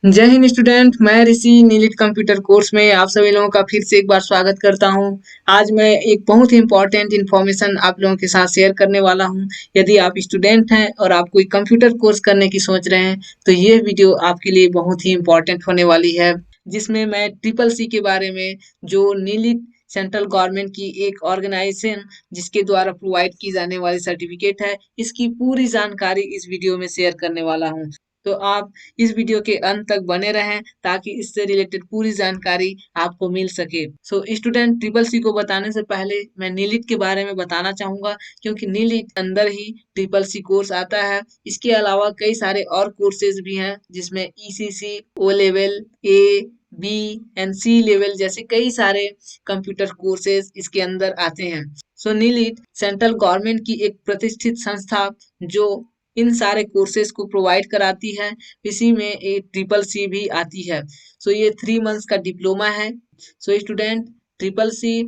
जय हिंद स्टूडेंट। मैं ऋषि NIELIT computer course में आप सभी लोगों का फिर से एक बार स्वागत करता हूं। आज मैं एक बहुत ही इंपॉर्टेंट इन्फॉर्मेशन आप लोगों के साथ शेयर करने वाला हूं। यदि आप स्टूडेंट हैं और आप कोई कंप्यूटर कोर्स करने की सोच रहे हैं तो ये वीडियो आपके लिए बहुत ही इंपॉर्टेंट होने वाली है, जिसमें मैं ट्रिपल सी के बारे में, जो नीलिट सेंट्रल गवर्नमेंट की एक ऑर्गेनाइजेशन जिसके द्वारा प्रोवाइड की जाने वाली सर्टिफिकेट है, इसकी पूरी जानकारी इस वीडियो में शेयर करने वाला हूँ। तो आप इस वीडियो के अंत तक बने रहें ताकि इससे रिलेटेड पूरी जानकारी आपको मिल सके। स्टूडेंट, ट्रिपल सी को बताने से पहले मैं नीलिट के बारे में बताना चाहूंगा, क्योंकि नीलिट अंदर ही ट्रिपल सी कोर्स आता है। इसके अलावा कई सारे और कोर्सेज भी हैं, जिसमें ECC, O level, A, B and C level जैसे कई सारे कंप्यूटर कोर्सेज इसके अंदर आते हैं। नीलिट सेंट्रल गवर्नमेंट की एक प्रतिष्ठित संस्था जो इन सारे कोर्सेज को प्रोवाइड कराती है। इसी में एक ट्रिपल सी भी आती है। ये 3 मंथ्स का डिप्लोमा है। Student, triple C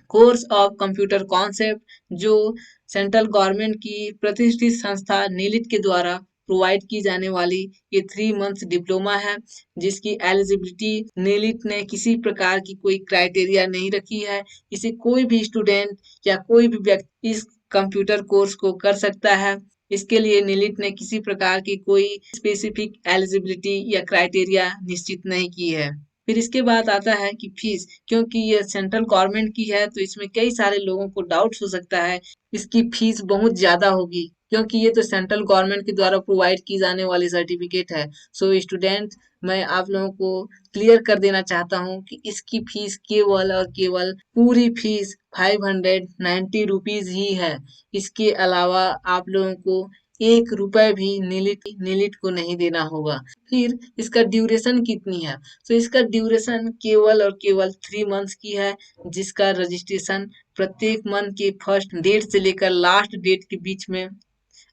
course of computer concept, जो सेंट्रल गवर्नमेंट की प्रतिष्ठित संस्था नीलिट के द्वारा प्रोवाइड की जाने वाली ये 3 मंथ्स डिप्लोमा है, जिसकी एलिजिबिलिटी नीलिट ने किसी प्रकार की कोई क्राइटेरिया नहीं रखी है। इसे कोई भी स्टूडेंट या कोई भी व्यक्ति इस कंप्यूटर कोर्स को कर सकता है। इसके लिए नीलिट ने किसी प्रकार की कोई स्पेसिफिक एलिजिबिलिटी या क्राइटेरिया निश्चित नहीं की है। फिर इसके बाद आता है कि फीस, क्योंकि ये सेंट्रल गवर्नमेंट की है तो इसमें कई सारे लोगों को डाउट्स हो सकता है इसकी फीस बहुत ज्यादा होगी, क्योंकि ये तो सेंट्रल गवर्नमेंट के द्वारा प्रोवाइड की जाने वाली सर्टिफिकेट है। स्टूडेंट, मैं आप लोगों को क्लियर कर देना चाहता हूँ कि इसकी फीस केवल और केवल पूरी फीस 590 रुपीज ही है। इसके अलावा आप लोगों को 1 रुपए भी नीलिट को नहीं देना होगा। फिर इसका ड्यूरेशन कितनी है? इसका ड्यूरेशन केवल और केवल 3 मंथ्स की है, जिसका रजिस्ट्रेशन प्रत्येक मंथ के फर्स्ट डेट से लेकर लास्ट डेट के बीच में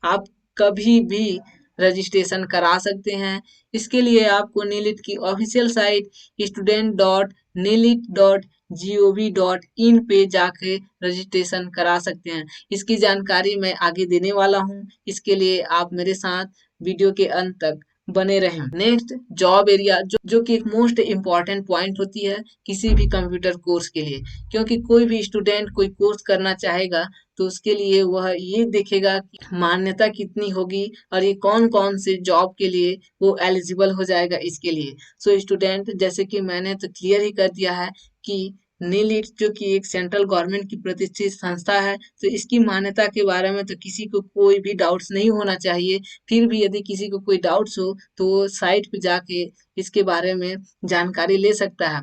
आप कभी भी रजिस्ट्रेशन करा सकते हैं। इसके लिए आपको नीलिट की ऑफिशियल साइट student.nilit.gov.in पे जाके रजिस्ट्रेशन करा सकते हैं। इसकी जानकारी मैं आगे देने वाला हूँ, इसके लिए आप मेरे साथ वीडियो के अंत तक बने रहें। नेक्स्ट, जॉब एरिया, जो कि एक मोस्ट इम्पॉर्टेंट पॉइंट होती है किसी भी कंप्यूटर कोर्स के लिए, क्योंकि कोई भी स्टूडेंट कोई कोर्स करना चाहेगा तो उसके लिए वह ये देखेगा कि मान्यता कितनी होगी और ये कौन कौन से जॉब के लिए वो एलिजिबल हो जाएगा इसके लिए। स्टूडेंट, जैसे कि मैंने तो क्लियर ही कर दिया है कि नीलिट जो कि एक सेंट्रल गवर्नमेंट की प्रतिष्ठित संस्था है, तो इसकी मान्यता के बारे में तो किसी को कोई भी डाउट्स नहीं होना चाहिए। फिर भी यदि किसी को कोई डाउट्स हो तो वो साइट पे जाके इसके बारे में जानकारी ले सकता है।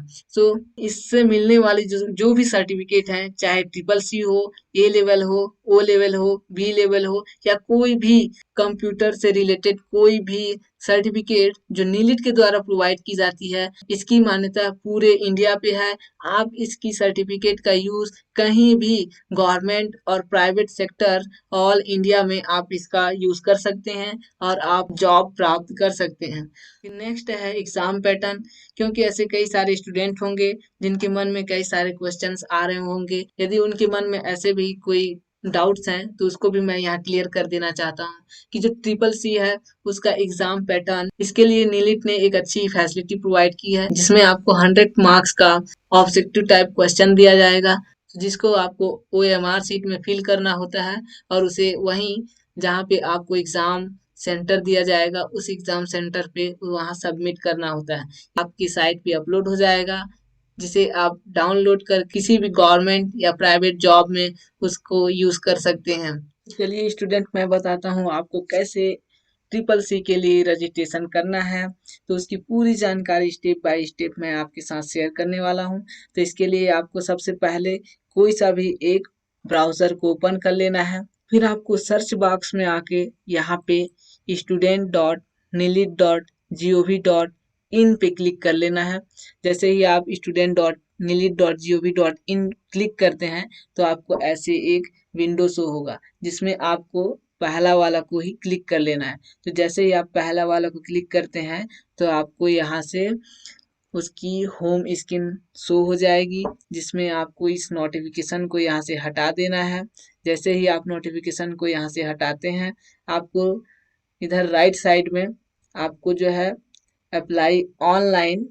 इससे मिलने वाली जो भी सर्टिफिकेट हैं, चाहे ट्रिपल सी हो, ए लेवल हो, ओ लेवल हो, बी लेवल हो, या कोई भी कंप्यूटर से रिलेटेड कोई भी सर्टिफिकेट जो नीलिट के द्वारा प्रोवाइड की जाती है, इसकी मान्यता पूरे इंडिया पे है। आप इसकी सर्टिफिकेट का यूज कहीं भी गवर्नमेंट और प्राइवेट सेक्टर ऑल इंडिया में आप इसका यूज कर सकते हैं और आप जॉब प्राप्त कर सकते हैं। नेक्स्ट है एग्जाम पैटर्न, क्योंकि ऐसे कई सारे स्टूडेंट होंगे जिनके मन में कई सारे क्वेश्चंस आ रहे होंगे। यदि उनके मन में ऐसे भी कोई डाउट्स हैं तो उसको भी मैं यहाँ क्लियर कर देना चाहता हूँ कि जो ट्रिपल सी है उसका एग्जाम पैटर्न, इसके लिए नीलिट ने एक अच्छी फैसिलिटी प्रोवाइड की है, जिसमें आपको 100 मार्क्स का ऑब्जेक्टिव टाइप क्वेश्चन दिया जाएगा, जिसको आपको OMR शीट में फिल करना होता है और उसे वहीं जहाँ पे आपको एग्जाम सेंटर दिया जाएगा उस एग्जाम सेंटर पे वहाँ सबमिट करना होता है। आपकी साइट पे अपलोड हो जाएगा, जिसे आप डाउनलोड कर किसी भी गवर्नमेंट या प्राइवेट जॉब में उसको यूज कर सकते हैं। चलिए स्टूडेंट, मैं बताता हूँ आपको कैसे ट्रिपल सी के लिए रजिस्ट्रेशन करना है। तो उसकी पूरी जानकारी स्टेप बाय स्टेप मैं आपके साथ शेयर करने वाला हूँ। तो इसके लिए आपको सबसे पहले कोई सा भी एक ब्राउजर को ओपन कर लेना है। फिर आपको सर्च बॉक्स में आके यहाँ पे student.nilit.gov.in पे क्लिक कर लेना है। जैसे ही आप student.nilit.gov.in क्लिक करते हैं तो आपको ऐसे एक विंडो शो होगा, जिसमें आपको पहला वाला को ही क्लिक कर लेना है। तो जैसे ही आप पहला वाला को क्लिक करते हैं तो आपको यहाँ से उसकी होम स्क्रीन शो हो जाएगी, जिसमें आपको इस नोटिफिकेशन को यहाँ से हटा देना है। जैसे ही आप नोटिफिकेशन को यहाँ से हटाते हैं, आपको इधर राइट साइड में आपको जो है अप्लाई ऑनलाइन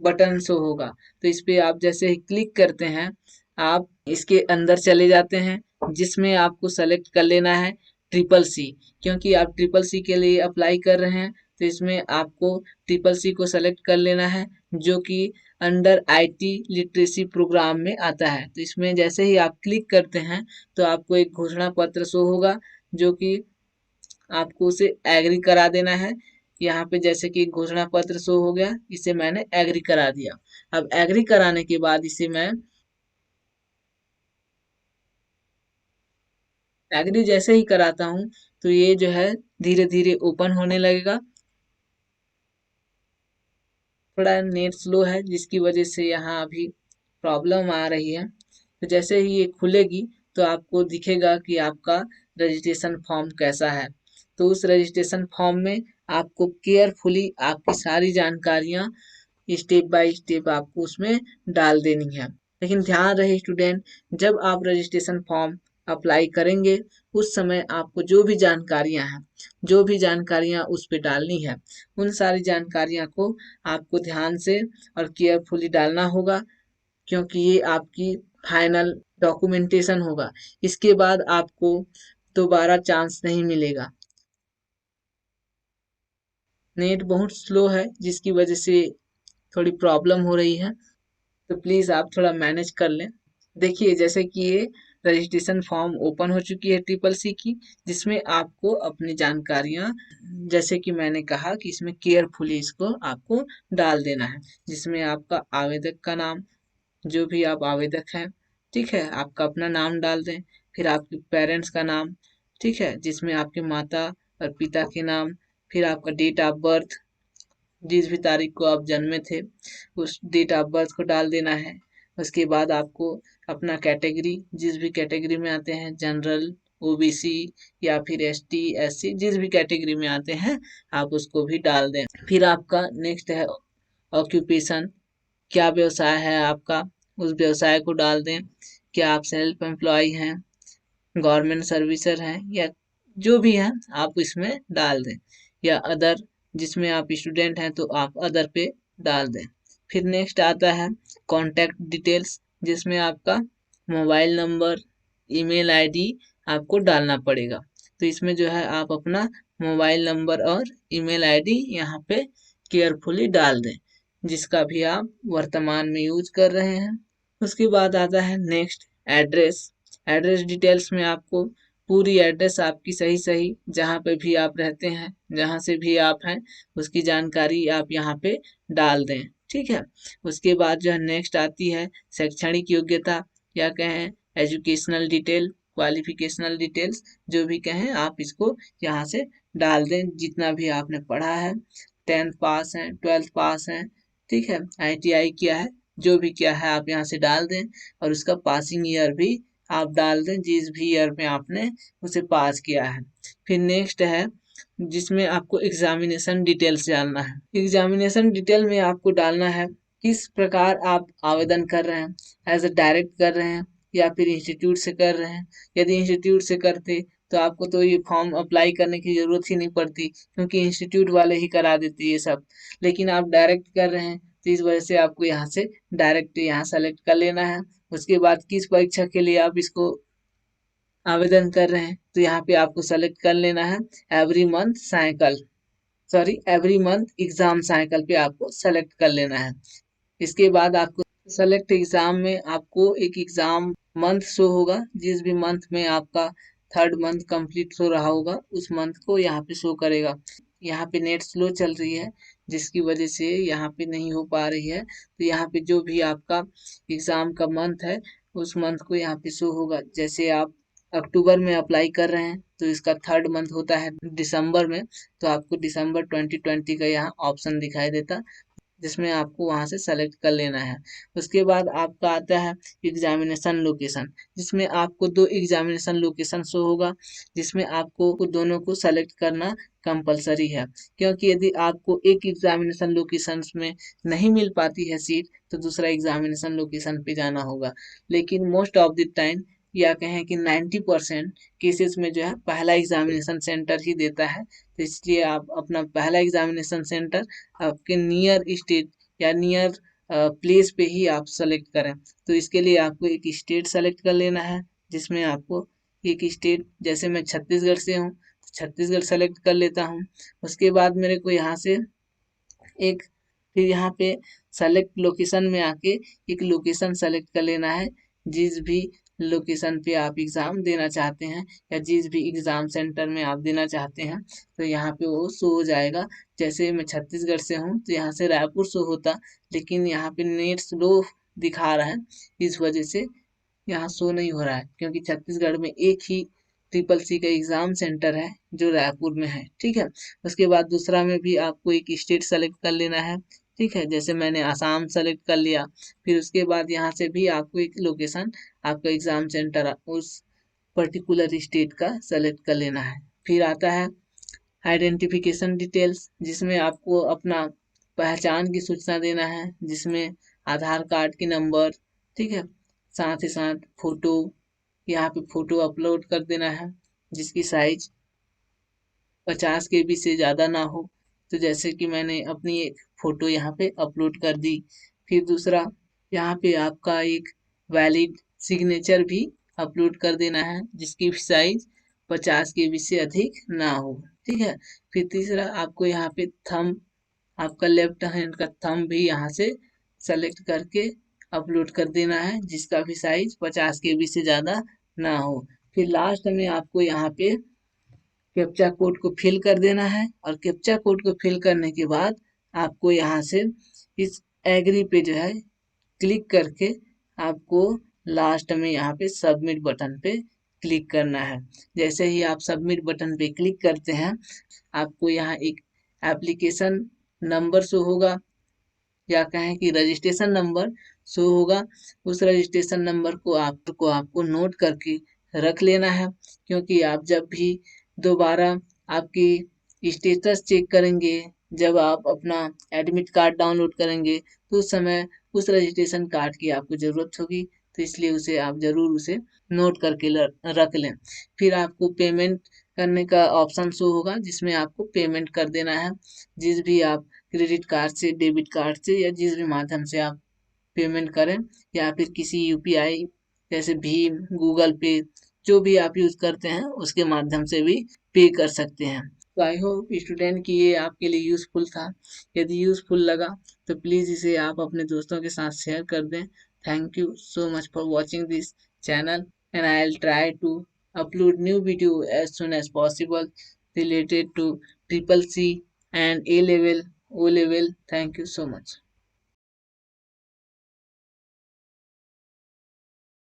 बटन शो होगा। तो इस पे आप जैसे ही क्लिक करते हैं, आप इसके अंदर चले जाते हैं, जिसमें आपको सेलेक्ट कर लेना है ट्रिपल सी। क्योंकि आप ट्रिपल सी के लिए अप्लाई कर रहे हैं, तो इसमें आपको ट्रिपल सी को सेलेक्ट कर लेना है, जो कि अंडर आईटी लिटरेसी प्रोग्राम में आता है। तो इसमें जैसे ही आप क्लिक करते हैं, तो आपको एक घोषणा पत्र शो होगा, जो कि आपको उसे एग्री करा देना है। यहाँ पे जैसे कि घोषणा पत्र शो हो गया, इसे मैंने एग्री करा दिया। अब एग्री कराने के बाद इसे मैं एग्री जैसे ही कराता हूँ, तो ये जो है धीरे धीरे ओपन होने लगेगा। थोड़ा नेट स्लो है, जिसकी वजह से यहाँ अभी प्रॉब्लम आ रही है। तो जैसे ही ये खुलेगी, तो आपको दिखेगा कि आपका रजिस्ट्रेशन फॉर्म कैसा है। तो उस रजिस्ट्रेशन फॉर्म में आपको केयरफुली आपकी सारी जानकारियाँ स्टेप बाय स्टेप आपको उसमें डाल देनी है। लेकिन ध्यान रहे स्टूडेंट, जब आप रजिस्ट्रेशन फॉर्म अप्लाई करेंगे, उस समय आपको जो भी जानकारियां उस पे डालनी है, उन सारी जानकारियां को आपको ध्यान से और केयरफुली डालना होगा, क्योंकि ये आपकी फाइनल डॉक्यूमेंटेशन होगा। इसके बाद आपको दोबारा चांस नहीं मिलेगा। नेट बहुत स्लो है, जिसकी वजह से थोड़ी प्रॉब्लम हो रही है, तो प्लीज़ आप थोड़ा मैनेज कर लें। देखिए जैसे कि ये रजिस्ट्रेशन फॉर्म ओपन हो चुकी है ट्रिपल सी की, जिसमें आपको अपनी जानकारियां, जैसे कि मैंने कहा कि इसमें केयरफुली इसको आपको डाल देना है, जिसमें आपका आवेदक का नाम, जो भी आप आवेदक हैं, ठीक है, आपका अपना नाम डाल दें। फिर आपके पेरेंट्स का नाम, ठीक है, जिसमें आपके माता और पिता के नाम, फिर आपका डेट ऑफ बर्थ, जिस भी तारीख को आप जन्मे थे, उस डेट ऑफ बर्थ को डाल देना है। उसके बाद आपको अपना कैटेगरी, जिस भी कैटेगरी में आते हैं, जनरल, ओबीसी या फिर एसटी, एससी, जिस भी कैटेगरी में आते हैं, आप उसको भी डाल दें। फिर आपका नेक्स्ट है ऑक्यूपेशन, क्या व्यवसाय है आपका, उस व्यवसाय को डाल दें। क्या आप सेल्फ एम्प्लॉय हैं, गवर्नमेंट सर्विसर हैं, या जो भी हैं आप इसमें डाल दें। या अदर, जिसमें आप स्टूडेंट हैं तो आप अदर पे डाल दें। फिर नेक्स्ट आता है कॉन्टैक्ट डिटेल्स, जिसमें आपका मोबाइल नंबर, ईमेल आईडी आपको डालना पड़ेगा। तो इसमें जो है आप अपना मोबाइल नंबर और ईमेल आईडी यहाँ पे केयरफुली डाल दें, जिसका भी आप वर्तमान में यूज कर रहे हैं। उसके बाद आता है नेक्स्ट एड्रेस। एड्रेस डिटेल्स में आपको पूरी एड्रेस आपकी सही सही, जहाँ पे भी आप रहते हैं, जहाँ से भी आप हैं, उसकी जानकारी आप यहाँ पे डाल दें, ठीक है। उसके बाद जो है नेक्स्ट आती है शैक्षणिक योग्यता, या कहें एजुकेशनल डिटेल, क्वालिफिकेशनल डिटेल्स, जो भी कहें आप इसको यहाँ से डाल दें। जितना भी आपने पढ़ा है, 10th पास है, 12th पास है, ठीक है, आईटीआई किया है, जो भी किया है आप यहाँ से डाल दें। और उसका पासिंग ईयर भी आप डाल दें, जिस भी ईयर में आपने उसे पास किया है। फिर नेक्स्ट है जिसमें आपको एग्जामिनेशन डिटेल्स डालना है। एग्जामिनेशन डिटेल में आपको डालना है किस प्रकार आप आवेदन कर रहे हैं, एज अ डायरेक्ट कर रहे हैं या फिर इंस्टीट्यूट से कर रहे हैं। यदि इंस्टीट्यूट से करते तो आपको तो ये फॉर्म अप्लाई करने की ज़रूरत ही नहीं पड़ती, क्योंकि इंस्टीट्यूट वाले ही करा देते ये सब। लेकिन आप डायरेक्ट कर रहे हैं, तो इस वजह से आपको यहाँ से डायरेक्ट यहाँ सेलेक्ट कर लेना है। उसके बाद किस परीक्षा के लिए आप इसको आवेदन कर रहे हैं, तो यहाँ पे आपको सेलेक्ट कर लेना है every month cycle, sorry every month exam cycle पे आपको सेलेक्ट कर लेना है। इसके बाद आपको सेलेक्ट एग्जाम में आपको एक एग्जाम मंथ शो होगा, जिस भी मंथ में आपका थर्ड मंथ कंप्लीट हो रहा होगा, उस मंथ को यहाँ पे शो करेगा। यहाँ पे नेट स्लो चल रही है, जिसकी वजह से यहाँ पे नहीं हो पा रही है। तो यहाँ पे जो भी आपका एग्जाम का मंथ है, उस मंथ को यहाँ पे शो होगा। जैसे आप अक्टूबर में अप्लाई कर रहे हैं, तो इसका थर्ड मंथ होता है दिसंबर में, तो आपको दिसंबर 2020 का यहाँ ऑप्शन दिखाई देता, जिसमें आपको वहां से सेलेक्ट कर लेना है। उसके बाद आपका आता है एग्जामिनेशन लोकेशन, जिसमें आपको दो एग्जामिनेशन लोकेशन शो होगा, जिसमें आपको दोनों को सेलेक्ट करना कंपलसरी है। क्योंकि यदि आपको एक एग्जामिनेशन लोकेशन में नहीं मिल पाती है सीट, तो दूसरा एग्जामिनेशन लोकेशन पे जाना होगा। लेकिन मोस्ट ऑफ द टाइम या कहें कि 90% केसेस में जो है पहला एग्जामिनेशन सेंटर ही देता है। तो इसलिए आप अपना पहला एग्जामिनेशन सेंटर आपके नियर स्टेट या नियर प्लेस पे ही आप सेलेक्ट करें। तो इसके लिए आपको एक स्टेट सेलेक्ट कर लेना है, जिसमें आपको एक स्टेट, जैसे मैं छत्तीसगढ़ से हूँ तो छत्तीसगढ़ सेलेक्ट कर लेता हूँ। उसके बाद मेरे को यहाँ से एक, फिर यहाँ पे सेलेक्ट लोकेशन में आके एक लोकेशन सेलेक्ट कर लेना है। जिस भी लोकेशन पे आप एग्ज़ाम देना चाहते हैं या जिस भी एग्ज़ाम सेंटर में आप देना चाहते हैं, तो यहाँ पे वो शो हो जाएगा। जैसे मैं छत्तीसगढ़ से हूँ तो यहाँ से रायपुर शो होता, लेकिन यहाँ पे नेट स्लो दिखा रहा है, इस वजह से यहाँ शो नहीं हो रहा है, क्योंकि छत्तीसगढ़ में एक ही ट्रिपल सी का एग्ज़ाम सेंटर है जो रायपुर में है। ठीक है, उसके बाद दूसरा में भी आपको एक स्टेट सेलेक्ट कर लेना है। ठीक है, जैसे मैंने आसाम सेलेक्ट कर लिया। फिर उसके बाद यहाँ से भी आपको एक लोकेशन, आपका एग्ज़ाम सेंटर उस पर्टिकुलर स्टेट का सेलेक्ट कर लेना है। फिर आता है आइडेंटिफिकेशन डिटेल्स, जिसमें आपको अपना पहचान की सूचना देना है, जिसमें आधार कार्ड की नंबर, ठीक है, साथ ही साथ फ़ोटो, यहाँ पे फ़ोटो अपलोड कर देना है जिसकी साइज़ 50 केबी से ज़्यादा ना हो। तो जैसे कि मैंने अपनी एक फ़ोटो यहाँ पे अपलोड कर दी। फिर दूसरा, यहाँ पे आपका एक वैलिड सिग्नेचर भी अपलोड कर देना है, जिसकी साइज़ 50 केबी से अधिक ना हो। ठीक है, फिर तीसरा, आपको यहाँ पे थंब, आपका लेफ्ट हैंड का थंब भी यहाँ से सेलेक्ट करके अपलोड कर देना है, जिसका भी साइज़ 50 केबी से ज़्यादा ना हो। फिर लास्ट में आपको यहाँ पे कैप्चा कोड को फिल कर देना है, और कैप्चा कोड को फिल करने के बाद आपको यहाँ से इस एग्री पे जो है क्लिक करके आपको लास्ट में यहाँ पे सबमिट बटन पे क्लिक करना है। जैसे ही आप सबमिट बटन पे क्लिक करते हैं, आपको यहाँ एक एप्लीकेशन नंबर शो होगा, या कहें कि रजिस्ट्रेशन नंबर शो होगा। उस रजिस्ट्रेशन नंबर को आपको नोट करके रख लेना है, क्योंकि आप जब भी दोबारा आपकी स्टेटस चेक करेंगे, जब आप अपना एडमिट कार्ड डाउनलोड करेंगे, तो उस समय उस रजिस्ट्रेशन कार्ड की आपको ज़रूरत होगी। तो इसलिए उसे आप ज़रूर उसे नोट करके रख लें। फिर आपको पेमेंट करने का ऑप्शन शो होगा, जिसमें आपको पेमेंट कर देना है। जिस भी आप क्रेडिट कार्ड से, डेबिट कार्ड से, या जिस भी माध्यम से आप पेमेंट करें, या फिर किसी यूपीआई जैसे भीम, गूगल पे, जो भी आप यूज़ करते हैं उसके माध्यम से भी पे कर सकते हैं। तो आई होप स्टूडेंट कि ये आपके लिए यूज़फुल था। यदि यूज़फुल लगा तो प्लीज़ इसे आप अपने दोस्तों के साथ शेयर कर दें। Thank you so much for watching this channel, and I will try to upload new video as soon as possible related to triple C and A level, O level. Thank you so much.